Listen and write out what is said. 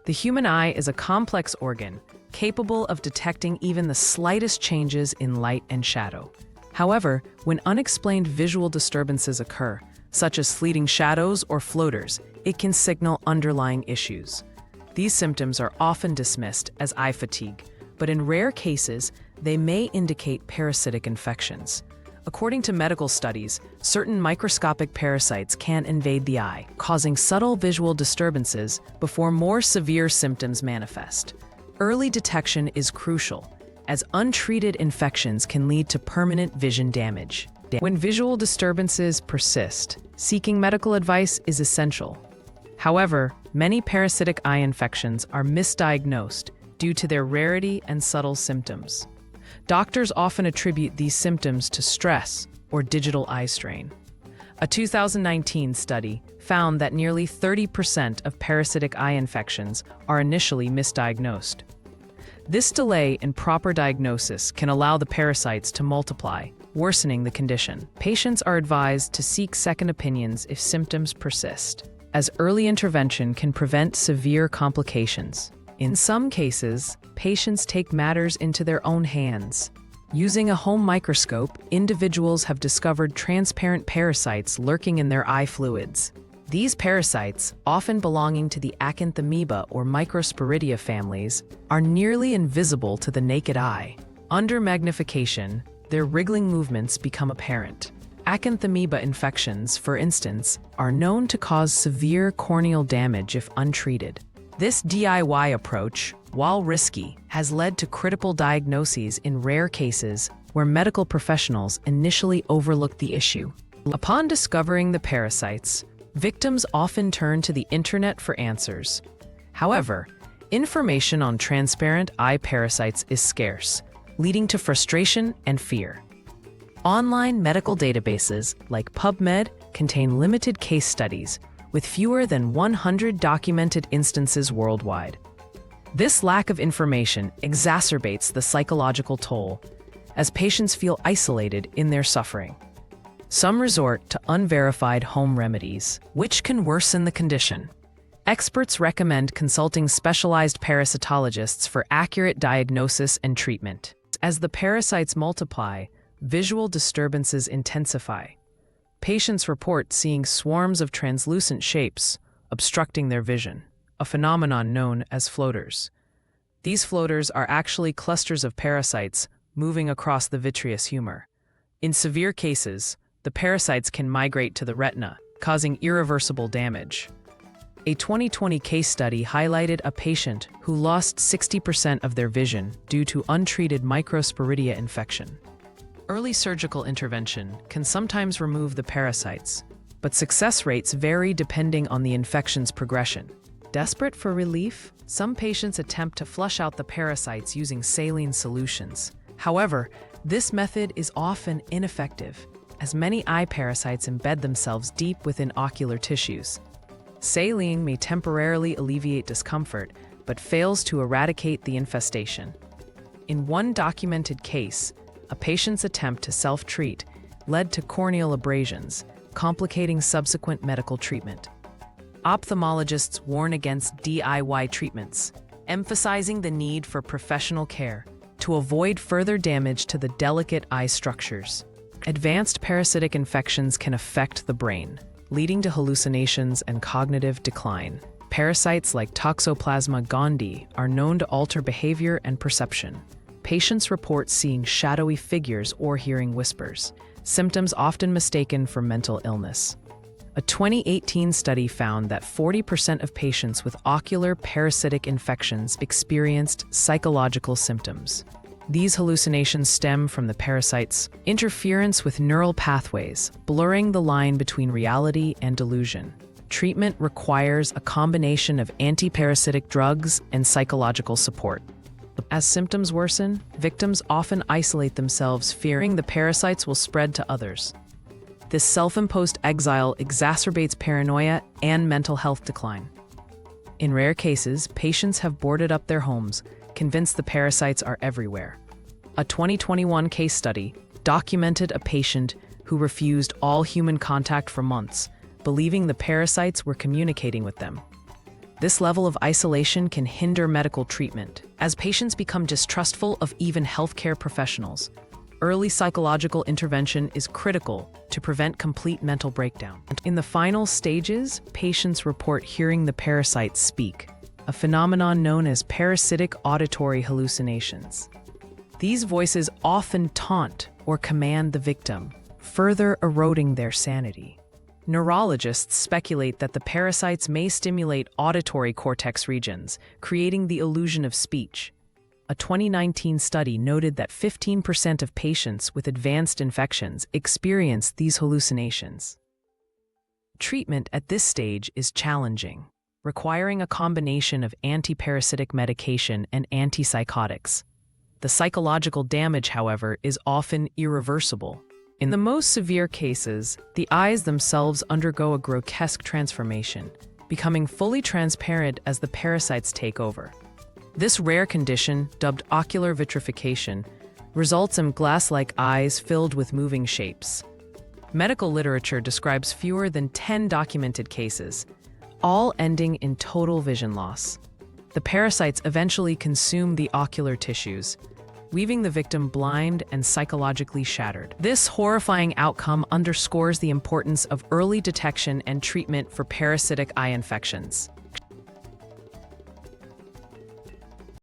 The human eye is a complex organ, capable of detecting even the slightest changes in light and shadow. However, when unexplained visual disturbances occur, such as fleeting shadows or floaters, it can signal underlying issues. These symptoms are often dismissed as eye fatigue, but in rare cases, they may indicate parasitic infections. According to medical studies, certain microscopic parasites can invade the eye, causing subtle visual disturbances before more severe symptoms manifest. Early detection is crucial, as untreated infections can lead to permanent vision damage. When visual disturbances persist, seeking medical advice is essential. However, many parasitic eye infections are misdiagnosed due to their rarity and subtle symptoms. Doctors often attribute these symptoms to stress or digital eye strain. A 2019 study found that nearly 30% of parasitic eye infections are initially misdiagnosed. This delay in proper diagnosis can allow the parasites to multiply, worsening the condition. Patients are advised to seek second opinions if symptoms persist, as early intervention can prevent severe complications. In some cases, patients take matters into their own hands. Using a home microscope, individuals have discovered transparent parasites lurking in their eye fluids. These parasites, often belonging to the Acanthamoeba or Microsporidia families, are nearly invisible to the naked eye. Under magnification, their wriggling movements become apparent. Acanthamoeba infections, for instance, are known to cause severe corneal damage if untreated. This DIY approach, while risky, has led to critical diagnoses in rare cases where medical professionals initially overlooked the issue. Upon discovering the parasites, victims often turn to the internet for answers. However, information on transparent eye parasites is scarce, leading to frustration and fear. Online medical databases like PubMed contain limited case studies with fewer than 100 documented instances worldwide. This lack of information exacerbates the psychological toll, as patients feel isolated in their suffering. Some resort to unverified home remedies, which can worsen the condition. Experts recommend consulting specialized parasitologists for accurate diagnosis and treatment. As the parasites multiply, visual disturbances intensify. Patients report seeing swarms of translucent shapes obstructing their vision, a phenomenon known as floaters. These floaters are actually clusters of parasites moving across the vitreous humor. In severe cases, the parasites can migrate to the retina, causing irreversible damage. A 2020 case study highlighted a patient who lost 60% of their vision due to untreated Microsporidia infection. Early surgical intervention can sometimes remove the parasites, but success rates vary depending on the infection's progression. Desperate for relief, some patients attempt to flush out the parasites using saline solutions. However, this method is often ineffective, as many eye parasites embed themselves deep within ocular tissues. Saline may temporarily alleviate discomfort, but fails to eradicate the infestation. In one documented case, a patient's attempt to self-treat led to corneal abrasions, complicating subsequent medical treatment. Ophthalmologists warn against DIY treatments, emphasizing the need for professional care to avoid further damage to the delicate eye structures. Advanced parasitic infections can affect the brain, leading to hallucinations and cognitive decline. Parasites like Toxoplasma gondii are known to alter behavior and perception. Patients report seeing shadowy figures or hearing whispers, symptoms often mistaken for mental illness. A 2018 study found that 40% of patients with ocular parasitic infections experienced psychological symptoms. These hallucinations stem from the parasites' interference with neural pathways, blurring the line between reality and delusion. Treatment requires a combination of anti-parasitic drugs and psychological support. As symptoms worsen, victims often isolate themselves, fearing the parasites will spread to others. This self-imposed exile exacerbates paranoia and mental health decline. In rare cases, patients have boarded up their homes, convinced the parasites are everywhere. A 2021 case study documented a patient who refused all human contact for months, believing the parasites were communicating with them. This level of isolation can hinder medical treatment, as patients become distrustful of even healthcare professionals. Early psychological intervention is critical to prevent complete mental breakdown. In the final stages, patients report hearing the parasites speak, a phenomenon known as parasitic auditory hallucinations. These voices often taunt or command the victim, further eroding their sanity. Neurologists speculate that the parasites may stimulate auditory cortex regions, creating the illusion of speech. A 2019 study noted that 15% of patients with advanced infections experience these hallucinations. Treatment at this stage is challenging, requiring a combination of antiparasitic medication and antipsychotics. The psychological damage, however, is often irreversible. In the most severe cases, the eyes themselves undergo a grotesque transformation, becoming fully transparent as the parasites take over. This rare condition, dubbed ocular vitrification, results in glass-like eyes filled with moving shapes. Medical literature describes fewer than 10 documented cases, all ending in total vision loss. The parasites eventually consume the ocular tissues, leaving the victim blind and psychologically shattered. This horrifying outcome underscores the importance of early detection and treatment for parasitic eye infections.